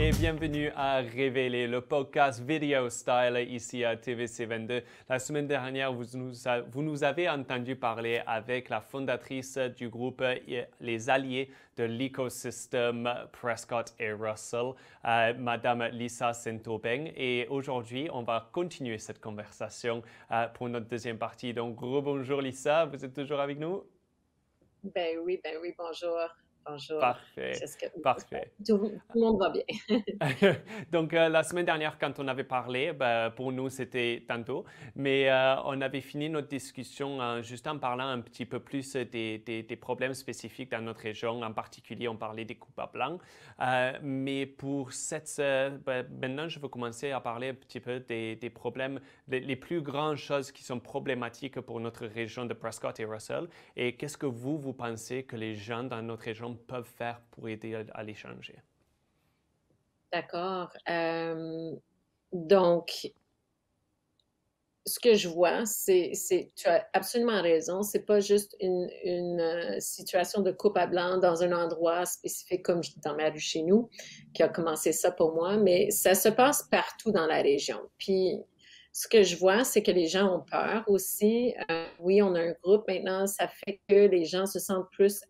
et bienvenue à Révéler, le podcast Video Style ici à TVC22. La semaine dernière, vous nous avez entendu parler avec la fondatrice du groupe Les Alliés de l'écosystème Prescott et Russell, Madame Lisa Saint-Aubin. Et aujourd'hui, on va continuer cette conversation pour notre deuxième partie. Donc, rebonjour Lisa, vous êtes toujours avec nous? Ben oui, bonjour. Bonjour. Parfait, Qu'est-ce que parfait. tout le monde va bien? Donc, la semaine dernière, quand on avait parlé, ben, pour nous, c'était tantôt, mais on avait fini notre discussion juste en parlant un petit peu plus des problèmes spécifiques dans notre région. En particulier, on parlait des coupes à blanc. Mais pour ben, maintenant, je veux commencer à parler un petit peu des problèmes, les plus grandes choses qui sont problématiques pour notre région de Prescott et Russell. Et qu'est-ce que vous pensez que les gens dans notre région peuvent faire pour aider à les changer? D'accord. Donc, ce que je vois, tu as absolument raison. C'est pas juste une situation de coupe à blanc dans un endroit spécifique comme dans ma rue chez nous qui a commencé ça pour moi, mais ça se passe partout dans la région. Puis, ce que je vois, c'est que les gens ont peur aussi. Oui, on a un groupe maintenant, ça fait que les gens se sentent plus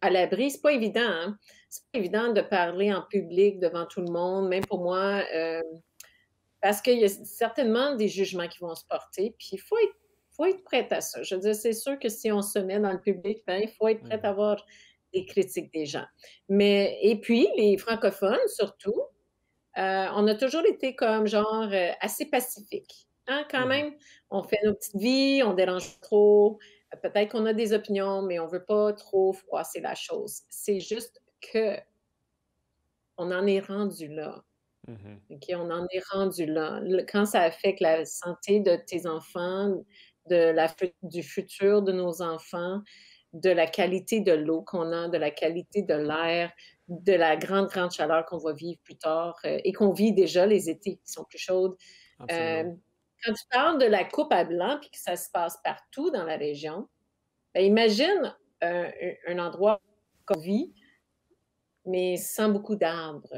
à l'abri. C'est pas évident, hein? C'est pas évident de parler en public devant tout le monde, même pour moi, parce qu'il y a certainement des jugements qui vont se porter, puis faut être prête à ça. Je veux dire, c'est sûr que si on se met dans le public, ben, il faut être prête à Mhm. avoir des critiques des gens. Mais, et puis, les francophones, surtout, on a toujours été comme genre assez pacifique. Hein, quand Mhm. même, on fait nos petites vies, on dérange pas trop. Peut-être qu'on a des opinions, mais on veut pas trop froisser la chose. C'est juste que on en est rendu là. Mhm. OK, on en est rendu là. Quand ça affecte la santé de tes enfants, du futur de nos enfants, de la qualité de l'eau qu'on a, de la qualité de l'air, de la grande, grande chaleur qu'on va vivre plus tard et qu'on vit déjà les étés qui sont plus chaudes. Euh, Absolument. Quand tu parles de la coupe à blanc puis que ça se passe partout dans la région, ben imagine un endroit qu'on vit, mais sans beaucoup d'arbres.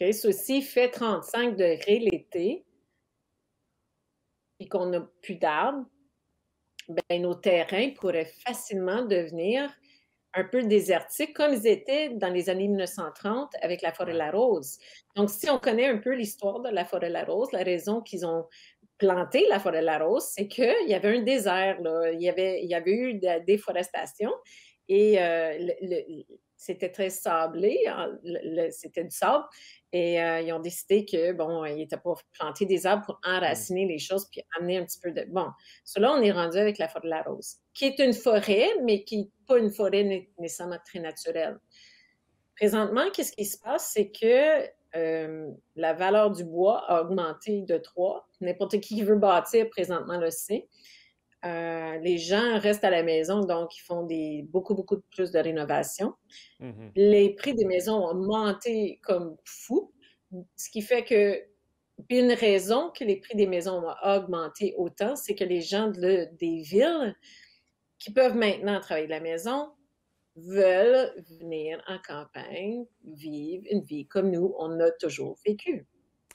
OK? Ceci fait 35 degrés l'été et qu'on n'a plus d'arbres, ben, nos terrains pourraient facilement devenir un peu désertiques, comme ils étaient dans les années 1930 avec la forêt Ouais. La Rose. Donc, si on connaît un peu l'histoire de la forêt La Rose, la raison qu'ils ont planté la forêt La Rose, c'est qu'il y avait un désert, là. Il y avait eu de la déforestation et c'était très sablé, hein, c'était du sable. Et ils ont décidé que, bon, ils n'étaient pas planter des arbres pour Mm. enraciner les choses puis amener un petit peu de. Bon, cela, on est rendu avec la forêt de la Rose, qui est une forêt, mais qui n'est pas une forêt nécessairement très naturelle. Présentement, qu'est-ce qui se passe? C'est que la valeur du bois a augmenté de 3. N'importe qui veut bâtir présentement le sait. Les gens restent à la maison, donc ils font beaucoup, beaucoup de plus de rénovation. Mhm. Les prix des maisons ont monté comme fou, ce qui fait que puis une raison que les prix des maisons ont augmenté autant, c'est que les gens des villes qui peuvent maintenant travailler de la maison veulent venir en campagne, vivre une vie comme nous, on a toujours vécu.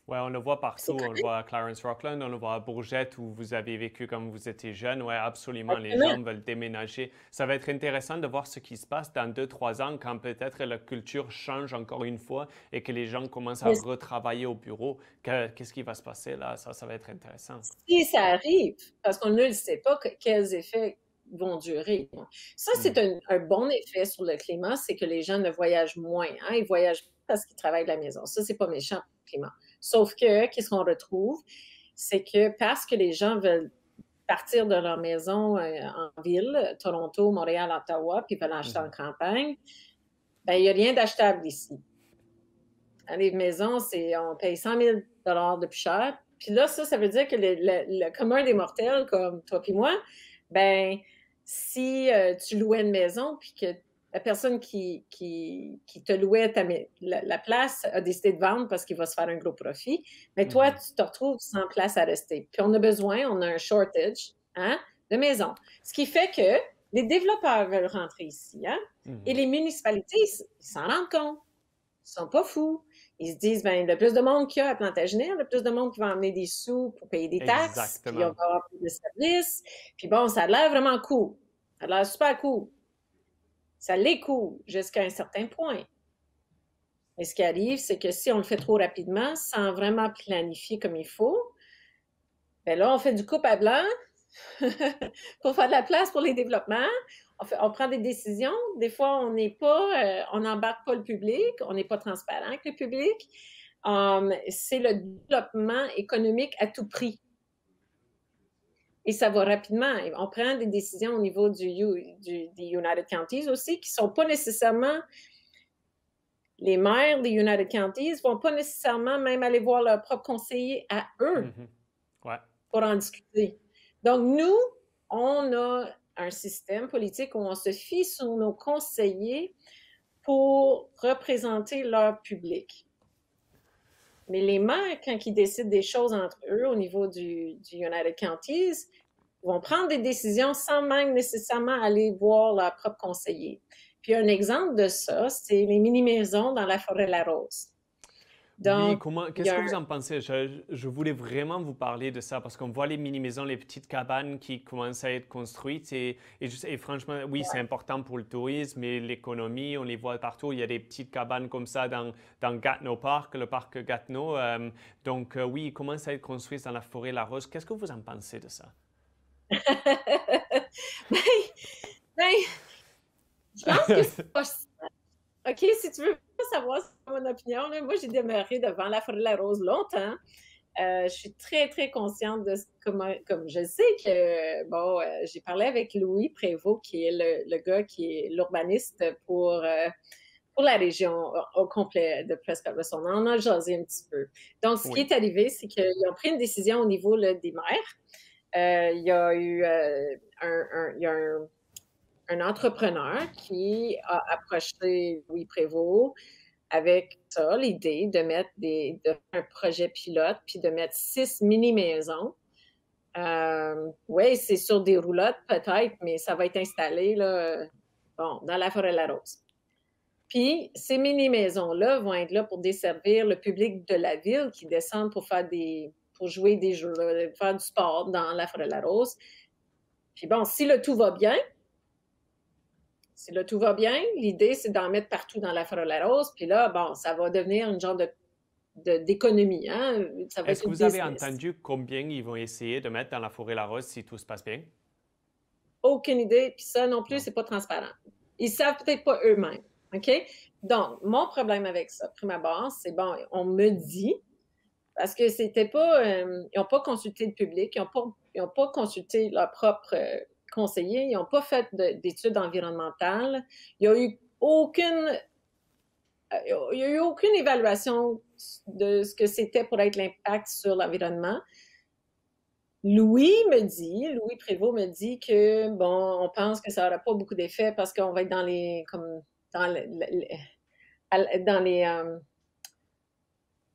Ouais, on le voit partout. C'est On le correct. voit à Clarence Rockland, on le voit à Bourgette où vous avez vécu quand vous étiez jeune. Ouais, absolument. Les Exactement. gens veulent déménager. Ça va être intéressant de voir ce qui se passe dans 2, 3 ans quand peut-être la culture change encore une fois et que les gens commencent à Mais retravailler au bureau. Qu'est-ce qui va se passer là? Ça va être intéressant. si ça arrive, parce qu'on ne le sait pas quels effets vont durer. Bon. Ça, c'est Mhm. un bon effet sur le climat, c'est que les gens ne voyagent moins. Hein? Ils voyagent parce qu'ils travaillent de la maison. Ça, c'est pas méchant pour le climat. Sauf que, qu'est-ce qu'on retrouve? C'est que parce que les gens veulent partir de leur maison en ville, Toronto, Montréal, Ottawa, puis veulent acheter en Mhm. campagne, ben, il n'y a rien d'achetable ici. Hein, les maisons, on paye 100 000 de plus cher. Puis là, ça veut dire que le commun des mortels, comme toi et moi, ben, si tu louais une maison, puis que la personne qui te louait la place a décidé de vendre parce qu'il va se faire un gros profit, mais toi, Mhm. tu te retrouves sans place à rester. Puis on a un shortage hein, de maisons. Ce qui fait que les développeurs veulent rentrer ici, hein, et Mhm. les municipalités, ils s'en rendent compte. Ils sont pas fous. Ils se disent, ben, le plus de monde qu'il y a à Plantagenet, le plus de monde qui va emmener des sous pour payer des taxes, puis on Exactement. va avoir plus de services. Puis bon, ça a l'air vraiment cool. Ça a l'air super cool. Ça l'est cool jusqu'à un certain point. Mais ce qui arrive, c'est que si on le fait trop rapidement, sans vraiment planifier comme il faut, ben là, on fait du coupe à blanc pour faire de la place pour les développements. On prend des décisions. Des fois, on n'embarque pas le public, on n'est pas transparent avec le public. C'est le développement économique à tout prix. Et ça va rapidement. On prend des décisions au niveau des United Counties aussi, qui ne sont pas nécessairement... Les maires des United Counties ne vont pas nécessairement même aller voir leur propre conseiller à eux Ouais. pour en discuter. Donc, nous, on a un système politique où on se fie sur nos conseillers pour représenter leur public. Mais les maires, quand ils décident des choses entre eux au niveau du United Counties, vont prendre des décisions sans même nécessairement aller voir leur propre conseiller. Puis un exemple de ça, c'est les mini-maisons dans la Forêt-Larose. Oui, Donc, qu'est-ce que vous en pensez? Je voulais vraiment vous parler de ça parce qu'on voit les mini-maisons, les petites cabanes qui commencent à être construites et franchement, oui, c'est important pour le tourisme et l'économie, on les voit partout. Il y a des petites cabanes comme ça dans Gatineau Park, le parc Gatineau. Donc, oui, ils commencent à être construits dans la Forêt-Larose. Qu'est-ce que vous en pensez de ça? ben, ben, je pense que c'est pas ça. OK, si tu veux pas savoir mon opinion, là, moi, j'ai demeuré devant la Forêt-Larose longtemps. Je suis très, très consciente de comment, comme je sais que, bon, j'ai parlé avec Louis Prévost, qui est le gars qui est l'urbaniste pour la région au complet de Prescott Russell. On en a jasé un petit peu. Donc, ce qui Oui. est arrivé, c'est qu'ils ont pris une décision au niveau là, des maires. Il y a eu un entrepreneur qui a approché Louis Prévost avec ça, l'idée de mettre de faire un projet pilote, puis de mettre 6 mini-maisons. Oui, c'est sur des roulottes peut-être, mais ça va être installé là, bon, dans la Forêt-Larose. Puis ces mini-maisons-là vont être là pour desservir le public de la ville qui descend pour jouer des jeux, là, faire du sport dans la Forêt-Larose. Puis bon, si le tout va bien, l'idée, c'est d'en mettre partout dans la Forêt-Larose. Puis là, bon, ça va devenir une genre d'économie. Hein? Ça va Est-ce être que une vous avez business. entendu combien ils vont essayer de mettre dans la Forêt-Larose si tout se passe bien? Aucune idée. Puis ça non plus, Non. c'est pas transparent. Ils savent peut-être pas eux-mêmes. OK? Donc, mon problème avec ça, prime abord, c'est bon, on me dit, parce que c'était pas, ils n'ont pas consulté le public, ils n'ont pas consulté leur propre conseiller, ils n'ont pas fait d'études environnementales, il n'y a eu aucune évaluation de ce que c'était pour être l'impact sur l'environnement. Louis Prévost me dit que, bon, on pense que ça n'aura pas beaucoup d'effet parce qu'on va être dans les, comme, dans dans les,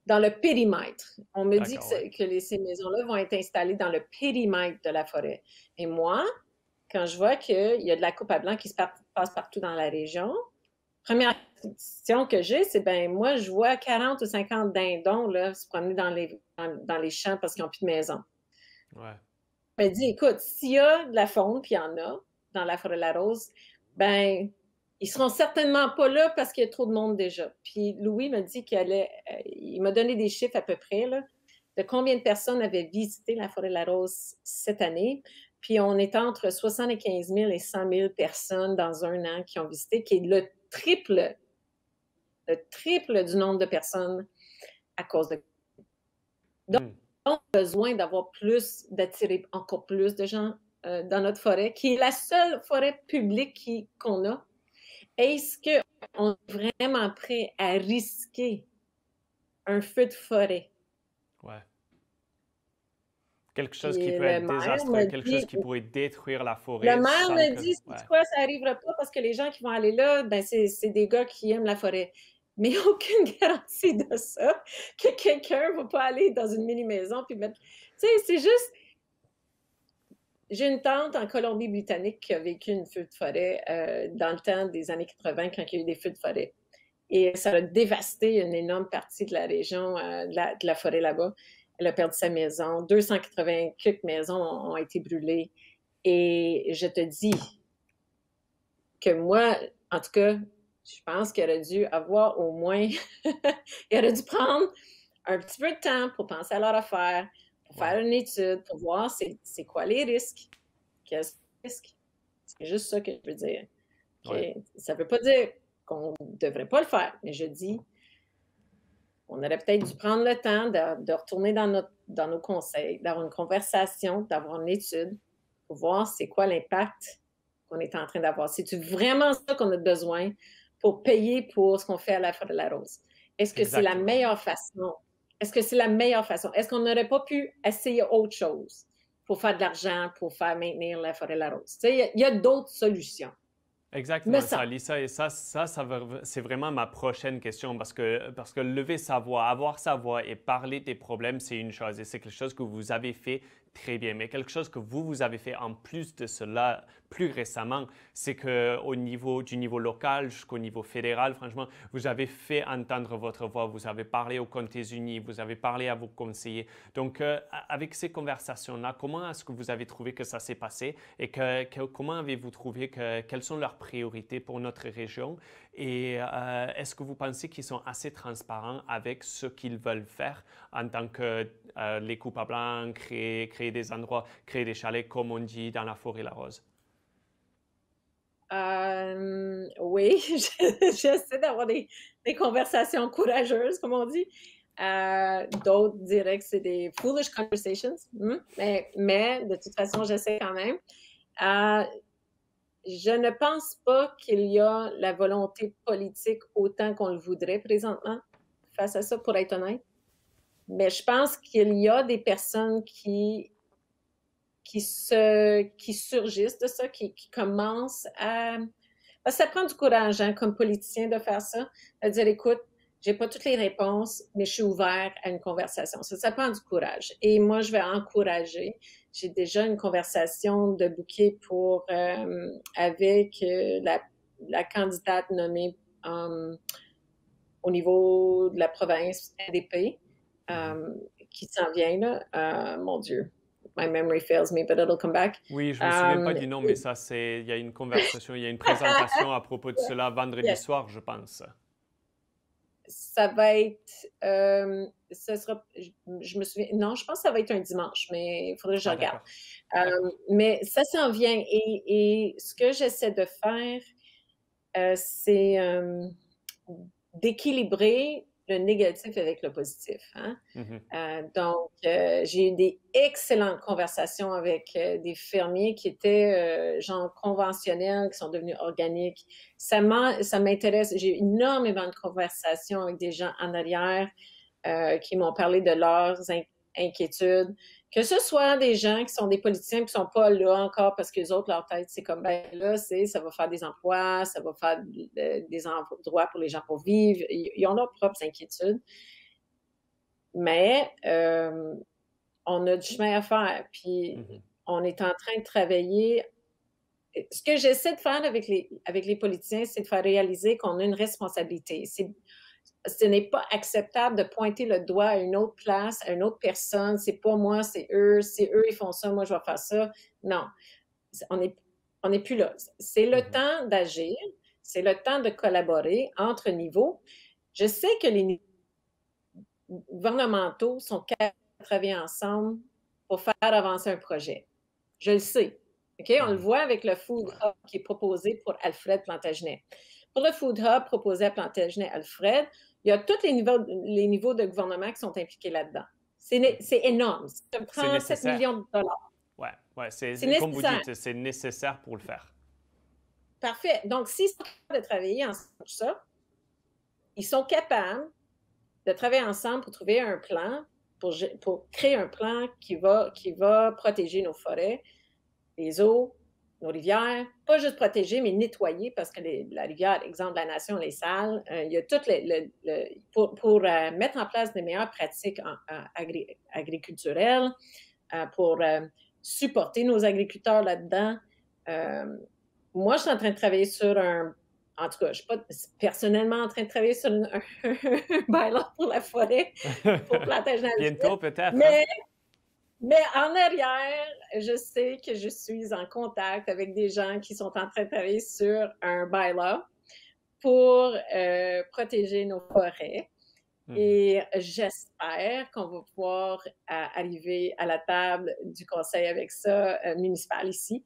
dans le périmètre. On me dit D'accord, ouais. que ces maisons-là vont être installées dans le périmètre de la forêt. Et moi, quand je vois qu'il y a de la coupe à blanc qui se passe partout dans la région, première question que j'ai, c'est ben moi, je vois 40 ou 50 dindons là, se promener dans les champs parce qu'ils n'ont plus de maison. Ouais. Je me dis, écoute, s'il y a de la faune, puis il y en a dans la Forêt-Larose, ben ils seront certainement pas là parce qu'il y a trop de monde déjà. Puis Louis m'a dit il m'a donné des chiffres à peu près là, de combien de personnes avaient visité la Forêt-Larose cette année. Puis on est entre 75 000 et 100 000 personnes dans un an qui ont visité, qui est le triple du nombre de personnes à cause de... Donc, on a besoin d'attirer encore plus de gens dans notre forêt, qui est la seule forêt publique qu'on a. Est-ce qu'on est vraiment prêt à risquer un feu de forêt? Ouais. Quelque chose qui Puis peut le être maire désastreux, me quelque chose dit, qui pourrait détruire la le forêt maire sans me que... dit, Ouais. c'est quoi, ça n'arrivera pas parce que les gens qui vont aller là, ben c'est des gars qui aiment la forêt. Mais il n'y a aucune garantie de ça, que quelqu'un ne va pas aller dans une mini-maison puis mettre... Tu sais, c'est juste... J'ai une tante en Colombie-Britannique qui a vécu une feu de forêt dans le temps des années 80 quand il y a eu des feux de forêt. Et ça a dévasté une énorme partie de la région, de la forêt là-bas. Elle a perdu sa maison. 280 quelques maisons ont été brûlées. Et je te dis que moi, en tout cas, je pense qu'il aurait dû avoir au moins, il aurait dû prendre un petit peu de temps pour penser à leur affaire, pour faire une étude, pour voir c'est quoi les risques. Quels sont les risques? C'est juste ça que je veux dire. Okay? Ça ne veut pas dire qu'on ne devrait pas le faire, mais je dis, on aurait peut-être dû prendre le temps de retourner dans nos conseils, d'avoir une conversation, d'avoir une étude, pour voir c'est quoi l'impact qu'on est en train d'avoir. C'est-tu vraiment ça qu'on a besoin pour payer pour ce qu'on fait à la Forêt de la Rose? Est-ce que c'est la meilleure façon? Est-ce que c'est la meilleure façon? Est-ce qu'on n'aurait pas pu essayer autre chose pour faire de l'argent, pour faire maintenir la Forêt de la Rose? Il y a d'autres solutions. Exactement ça, Lisa. Et c'est vraiment ma prochaine question parce que lever sa voix, avoir sa voix et parler des problèmes, c'est une chose et c'est quelque chose que vous avez fait très bien. Mais quelque chose que vous avez fait en plus de cela plus récemment, c'est qu'au niveau du niveau local jusqu'au niveau fédéral, franchement, vous avez fait entendre votre voix, vous avez parlé aux comtés unis, vous avez parlé à vos conseillers. Donc, avec ces conversations-là, comment est-ce que vous avez trouvé que ça s'est passé et comment avez-vous trouvé quelles sont leurs priorités pour notre région et est-ce que vous pensez qu'ils sont assez transparents avec ce qu'ils veulent faire en tant que les coupes à blanc, créer des endroits, créer des chalets, comme on dit dans la forêt La Rose? Oui, j'essaie d'avoir des conversations courageuses, comme on dit. D'autres diraient que c'est des foolish conversations, mais de toute façon, j'essaie quand même. Je ne pense pas qu'il y a la volonté politique autant qu'on le voudrait présentement face à ça, pour être honnête. Mais je pense qu'il y a des personnes qui surgissent de ça, qui commencent à... Parce que ça prend du courage, hein, comme politicien, de faire ça, de dire, écoute, j'ai pas toutes les réponses, mais je suis ouvert à une conversation. Ça prend du courage. Et moi, je vais encourager. J'ai déjà une conversation de bouquet avec la candidate nommée au niveau de la province NDP, qui s'en vient, là. Mon Dieu. My memory fails me, but it'll come back. Oui, je ne me souviens pas du nom, mais il y a une conversation, il y a une présentation à propos de cela vendredi soir, je pense. Ça va être, ce sera, je me souviens, non, je pense que ça va être un dimanche, mais il faudrait que je regarde. Mais ça s'en vient et ce que j'essaie de faire, c'est d'équilibrer le négatif avec le positif. Hein? Donc, j'ai eu des excellentes conversations avec des fermiers qui étaient genre conventionnels, qui sont devenus organiques. Ça m'intéresse. J'ai eu énormément de conversations avec des gens en arrière qui m'ont parlé de leurs inquiétudes. Que ce soit des gens qui sont des politiciens qui ne sont pas là encore parce que les autres, leur tête, c'est comme, ben là, ça va faire des emplois, ça va faire des endroits pour les gens pour vivre. Ils ont leurs propres inquiétudes. Mais on a du chemin à faire. Puis on est en train de travailler. Ce que j'essaie de faire avec les politiciens, c'est de faire réaliser qu'on a une responsabilité. Ce n'est pas acceptable de pointer le doigt à une autre place, à une autre personne. C'est pas moi, c'est eux. Si eux, ils font ça, moi, je vais faire ça. Non. On n'est plus là. C'est le temps d'agir. C'est le temps de collaborer entre niveaux. Je sais que les niveaux gouvernementaux sont capables de travailler ensemble pour faire avancer un projet. Je le sais. Okay? On le voit avec le Food Hub qui est proposé pour Alfred Plantagenet. Pour le Food Hub proposé à Plantagenet-Alfred, il y a tous les niveaux de gouvernement qui sont impliqués là-dedans. C'est énorme. C'est 37 millions de dollars. Oui, c'est comme vous dites, c'est nécessaire pour le faire. Parfait. Donc, s'ils sont capables de travailler ensemble sur ça, ils sont capables de travailler ensemble pour trouver un plan, pour créer un plan qui va protéger nos forêts, les eaux, nos rivières, pas juste protéger, mais nettoyer, parce que la rivière, exemple de la Nation, les salles, il y a tout pour mettre en place des meilleures pratiques agriculturelles, pour supporter nos agriculteurs là-dedans. Moi, je suis en train de travailler sur un en tout cas, je ne suis pas personnellement en train de travailler sur un bylaw pour la forêt, pour Plantagenet Bientôt, Alfred, peut-être, hein? mais, mais en arrière, je sais que je suis en contact avec des gens qui sont en train de travailler sur un bylaw pour protéger nos forêts. Mhm. Et j'espère qu'on va pouvoir arriver à la table du conseil avec ça, municipal ici,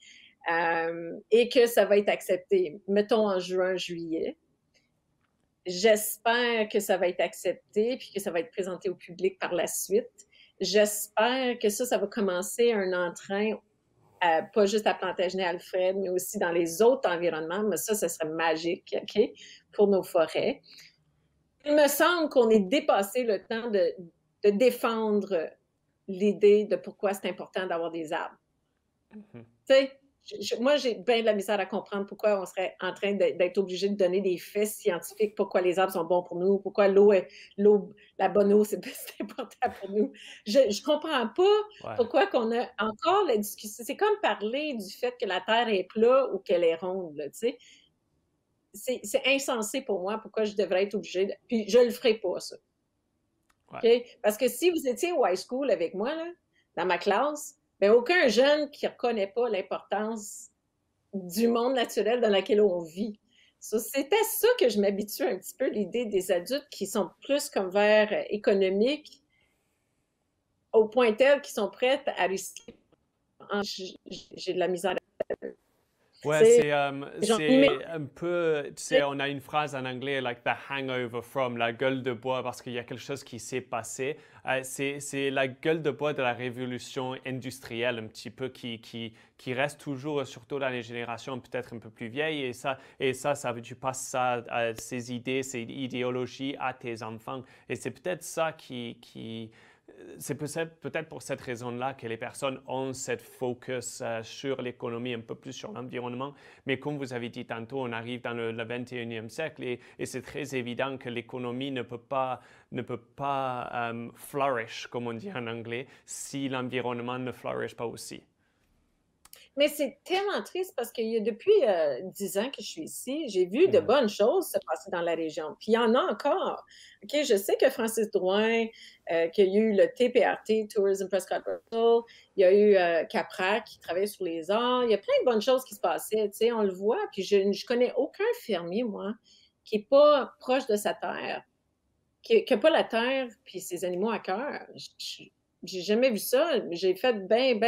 et que ça va être accepté, mettons en juin, juillet. J'espère que ça va être accepté, puis que ça va être présenté au public par la suite. J'espère que ça va commencer un entrain, pas juste à Plantagenet-Alfred, mais aussi dans les autres environnements. Mais ça serait magique, OK, pour nos forêts. Il me semble qu'on est dépassé le temps de défendre l'idée de pourquoi c'est important d'avoir des arbres. Mhm. Tu sais, moi, j'ai bien de la misère à comprendre pourquoi on serait en train d'être obligé de donner des faits scientifiques, pourquoi les arbres sont bons pour nous, pourquoi la bonne eau, c'est important pour nous. Je ne comprends pas Ouais. pourquoi qu'on a encore la discussion. C'est comme parler du fait que la Terre est plate ou qu'elle est ronde, tu sais. C'est insensé pour moi pourquoi je devrais être obligée de... Puis je le ferai pas, ça. Ouais. Okay? Parce que si vous étiez au high school avec moi, là, dans ma classe, ben, aucun jeune qui ne reconnaît pas l'importance du monde naturel dans lequel on vit. C'était ça que je m'habitue un petit peu, l'idée des adultes qui sont plus comme vers économique, au point tel qu'ils sont prêts à risquer. J'ai de la misère. Ouais, C'est genre, c'est un peu, tu sais, on a une phrase en anglais, like the hangover from, la gueule de bois, parce qu'il y a quelque chose qui s'est passé. C'est la gueule de bois de la révolution industrielle, un petit peu, qui reste toujours, surtout dans les générations peut-être un peu plus vieilles. Tu passes ça, ces idées, ces idéologies à tes enfants. Et c'est peut-être ça c'est peut-être pour cette raison-là que les personnes ont cette focus sur l'économie, un peu plus sur l'environnement. Mais comme vous avez dit tantôt, on arrive dans le 21e siècle et c'est très évident que l'économie ne peut pas flourish, comme on dit en anglais, si l'environnement ne flourish pas aussi. Mais c'est tellement triste parce que depuis 10 ans que je suis ici, j'ai vu de Mhm. bonnes choses se passer dans la région. Puis il y en a encore. OK, je sais que Francis Drouin, qu'il y a eu le TPRT, Tourism Prescott Russell, il y a eu Capra qui travaille sur les arts. Il y a plein de bonnes choses qui se passaient, tu sais, on le voit. Puis je connais aucun fermier, moi, qui n'est pas proche de sa terre, qui n'a pas la terre puis ses animaux à cœur. J'ai jamais vu ça. J'ai fait ben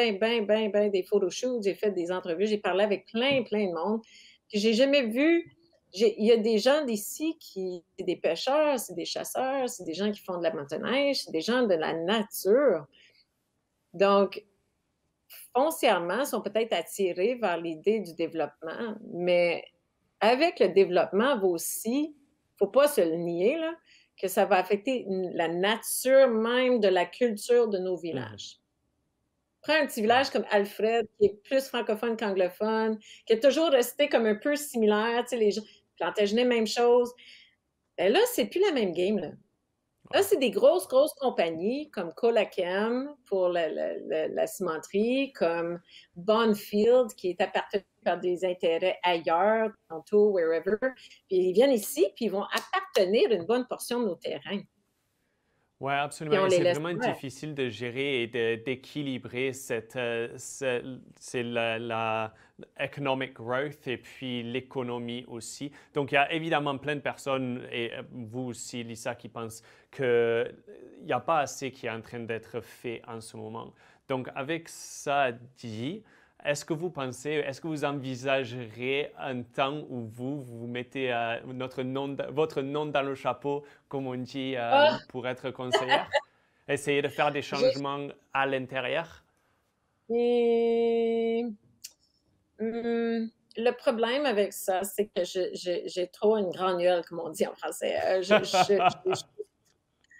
des photoshoots, j'ai fait des entrevues, j'ai parlé avec plein de monde. Puis j'ai jamais vu. Il y a des gens d'ici qui, c'est des pêcheurs, c'est des chasseurs, c'est des gens qui font de la motoneige, c'est des gens de la nature. Donc, foncièrement, sont peut-être attirés vers l'idée du développement, mais avec le développement va aussi, faut pas se le nier, là, que ça va affecter la nature même de la culture de nos Mhm. villages. Prends un petit Ouais. village comme Alfred, qui est plus francophone qu'anglophone, qui est toujours resté comme un peu similaire, tu sais, les gens, Plantagenet, même chose. Ben là, c'est plus la même game, là. Là, Ouais. c'est des grosses compagnies comme Colakem pour la cimenterie, comme Bonfield qui est appartenu par des intérêts ailleurs, Toronto, wherever. Puis ils viennent ici, puis ils vont appartenir une bonne portion de nos terrains. Oui, absolument. Puis on Et les c'est laisse vraiment faire. difficile de gérer et d'équilibrer c'est la economic growth et puis l'économie aussi. Donc, il y a évidemment plein de personnes, et vous aussi, Lisa, qui pensent qu'il n'y a pas assez qui est en train d'être fait en ce moment. Donc, avec ça dit, est-ce que vous envisagerez un temps où vous mettez votre nom dans le chapeau, comme on dit, Ah, pour être conseillère? Essayer de faire des j'ai... changements à l'intérieur? et, le problème avec ça, c'est que j'ai trop une granule, comme on dit en français. Je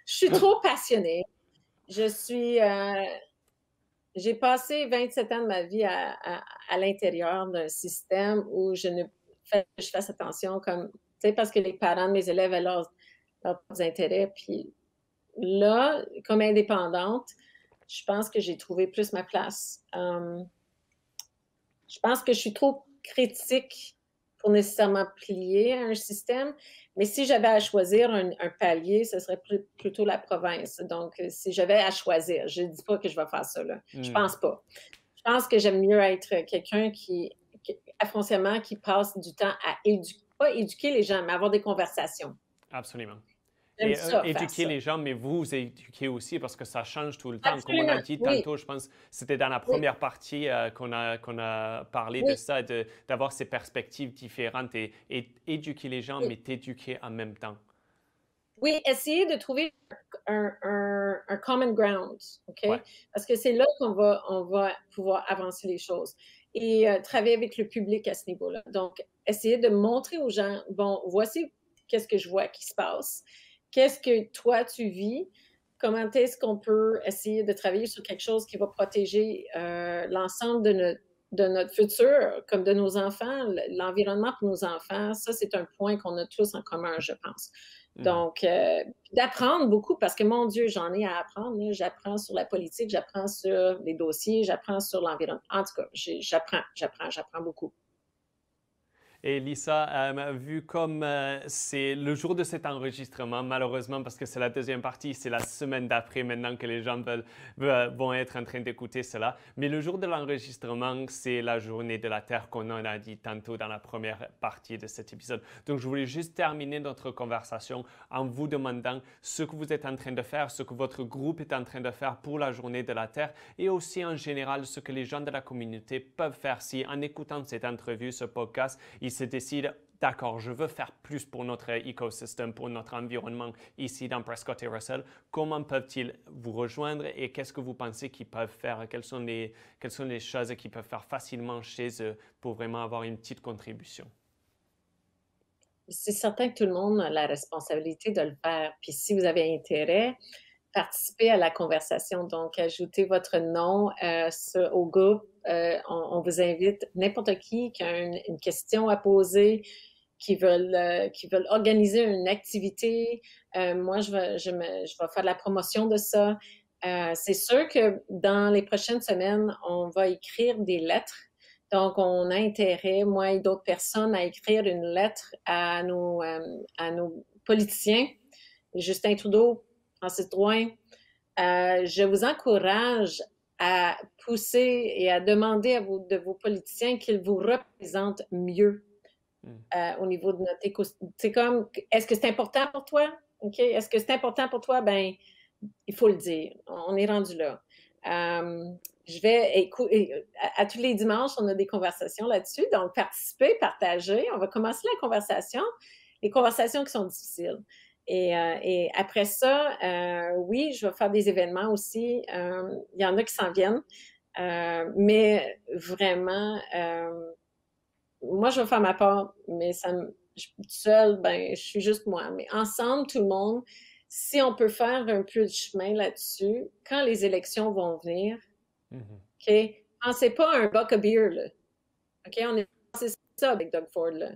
suis trop passionnée. Je suis... j'ai passé 27 ans de ma vie à l'intérieur d'un système où je fasse attention comme, tu sais, parce que les parents de mes élèves avaient leurs intérêts. Puis là, comme indépendante, je pense que j'ai trouvé plus ma place. Je pense que je suis trop critique pour nécessairement plier à un système. Mais si j'avais à choisir un palier, ce serait plutôt la province. Donc, si j'avais à choisir, je ne dis pas que je vais faire ça, là. Je pense pas. Je pense que j'aime mieux être quelqu'un foncièrement, qui passe du temps à pas éduquer les gens, mais avoir des conversations. Absolument. J'aime Et ça, faire éduquer ça. les gens, mais vous éduquer aussi parce que ça change tout le temps. Comme on a Absolument, dit oui, tantôt, je pense que c'était dans la oui, première partie qu'on a parlé de oui, ça, d'avoir ces perspectives différentes et éduquer les gens, oui. mais t'éduquer en même temps. Oui, essayer de trouver un common ground, OK? Ouais. Parce que c'est là qu'on va pouvoir avancer les choses et travailler avec le public à ce niveau-là. Donc, essayer de montrer aux gens, bon, voici qu'est-ce que je vois qui se passe. Qu'est-ce que toi, tu vis? Comment est-ce qu'on peut essayer de travailler sur quelque chose qui va protéger l'ensemble de notre futur, comme de nos enfants, l'environnement pour nos enfants? Ça, c'est un point qu'on a tous en commun, je pense. Mhm. Donc, d'apprendre beaucoup, parce que mon Dieu, j'en ai à apprendre. J'apprends sur la politique, j'apprends sur les dossiers, j'apprends sur l'environnement. En tout cas, j'apprends beaucoup. Et Lisa, vu comme c'est le jour de cet enregistrement, malheureusement, parce que c'est la deuxième partie, c'est la semaine d'après maintenant que les gens vont être en train d'écouter cela. Mais le jour de l'enregistrement, c'est la journée de la Terre qu'on en a dit tantôt dans la première partie de cet épisode. Donc, je voulais juste terminer notre conversation en vous demandant ce que vous êtes en train de faire, ce que votre groupe est en train de faire pour la journée de la Terre et aussi en général ce que les gens de la communauté peuvent faire si, en écoutant cette entrevue, ce podcast, ils se décident, d'accord, je veux faire plus pour notre écosystème, pour notre environnement ici dans Prescott et Russell. Comment peuvent-ils vous rejoindre et qu'est-ce que vous pensez qu'ils peuvent faire? Quelles sont les choses qu'ils peuvent faire facilement chez eux pour vraiment avoir une petite contribution? C'est certain que tout le monde a la responsabilité de le faire. Puis si vous avez intérêt, participez à la conversation. Donc, ajoutez votre nom au groupe. On vous invite, n'importe qui a une question à poser, qui veulent organiser une activité. Moi, je vais faire de la promotion de ça. C'est sûr que dans les prochaines semaines, on va écrire des lettres. Donc, on a intérêt, moi et d'autres personnes, à écrire une lettre à nos politiciens. Justin Trudeau, Francis Drouin. Je vous encourage à pousser et à demander de vos politiciens qu'ils vous représentent mieux au niveau de notre écosystème. C'est comme, est-ce que c'est important pour toi? OK? Est-ce que c'est important pour toi? Ben, il faut le dire. On est rendu là. Je vais écouter, à tous les dimanches, on a des conversations là-dessus. Donc, participez, partagez. On va commencer la conversation, les conversations qui sont difficiles. Et après ça, oui, je vais faire des événements aussi. Il y en a qui s'en viennent. Mais vraiment, moi, je vais faire ma part, mais seule, ben, je suis juste moi. Mais ensemble, tout le monde, si on peut faire un peu de chemin là-dessus, quand les élections vont venir, Mhm. OK, pensez pas à un buck of beer, là. OK, c'est ça avec Doug Ford, là.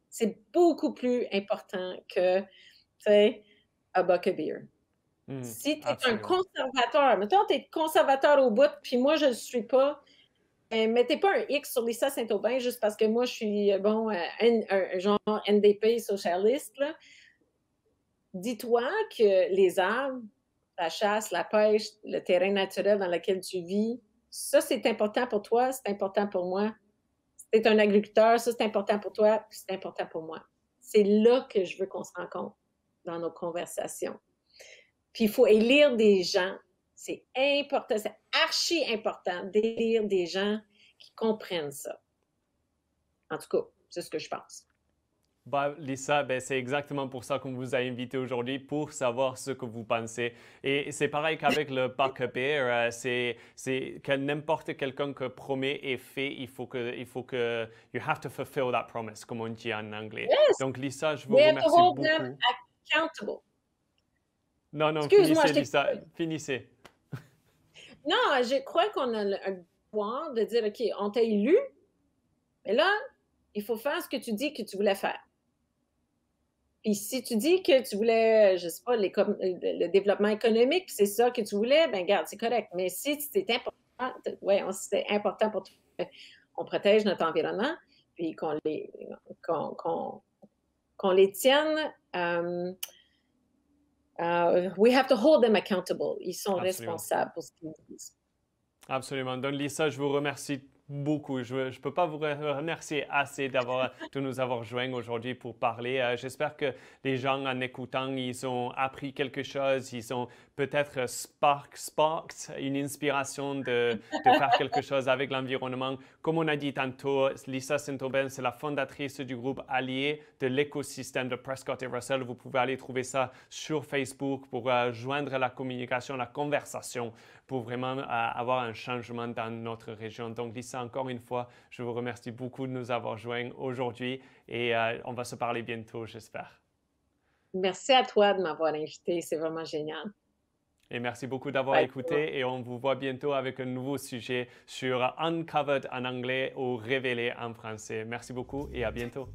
C'est beaucoup plus important que, tu sais, un buck of beer. Si tu es un Absolument. conservateur, mettons, tu es conservateur au bout, puis moi, je ne le suis pas, mettez pas un X sur Lisa Saint-Aubin juste parce que moi, je suis, bon, un genre NDP socialiste, là. Dis-toi que les arbres, la chasse, la pêche, le terrain naturel dans lequel tu vis, ça, c'est important pour toi, c'est important pour moi. Si tu es un agriculteur, ça, c'est important pour toi, puis c'est important pour moi. C'est là que je veux qu'on se rencontre dans nos conversations. Puis il faut élire des gens. C'est important, c'est archi important d'élire des gens qui comprennent ça. En tout cas, c'est ce que je pense. Bah, Lisa, ben, c'est exactement pour ça qu'on vous a invité aujourd'hui, pour savoir ce que vous pensez. Et c'est pareil qu'avec le Buck-a-Bear, c'est que n'importe quelqu'un que promet et fait, il faut que, you have to fulfill that promise, comme on dit en anglais. Yes, Donc, Lisa, je vous we have to remercie hold them beaucoup. accountable. Non, non, Excuse-moi, je finissez, t'ai Lisa, coupé. finissez. Non, je crois qu'on a un devoir de dire, OK, on t'a élu, mais là, il faut faire ce que tu dis que tu voulais faire. Puis si tu dis que tu voulais, je sais pas, le développement économique, puis c'est ça que tu voulais, ben garde, c'est correct. Mais si c'est important, ouais, c'est important pour toi, on protège notre environnement, puis qu'on, qu'on- qu'on les tienne. We have to hold them accountable. Ils sont Absolument. responsables pour ce qu'ils disent. Absolument. Donc, Lisa, je vous remercie beaucoup. Je ne peux pas vous remercier assez de nous avoir joints aujourd'hui pour parler. J'espère que les gens, en écoutant, ils ont appris quelque chose. Ils ont peut-être sparked une inspiration de faire quelque chose avec l'environnement. Comme on a dit tantôt, Lisa Saint-Aubin, c'est la fondatrice du groupe allié de l'écosystème de Prescott et Russell. Vous pouvez aller trouver ça sur Facebook pour joindre la communication, la conversation, pour vraiment avoir un changement dans notre région. Donc, Lisa, encore une fois, je vous remercie beaucoup de nous avoir joints aujourd'hui et on va se parler bientôt, j'espère. Merci à toi de m'avoir invité. C'est vraiment génial. Et merci beaucoup d'avoir Bye. écouté et on vous voit bientôt avec un nouveau sujet sur Uncovered en anglais ou Révélé en français. Merci beaucoup et à bientôt.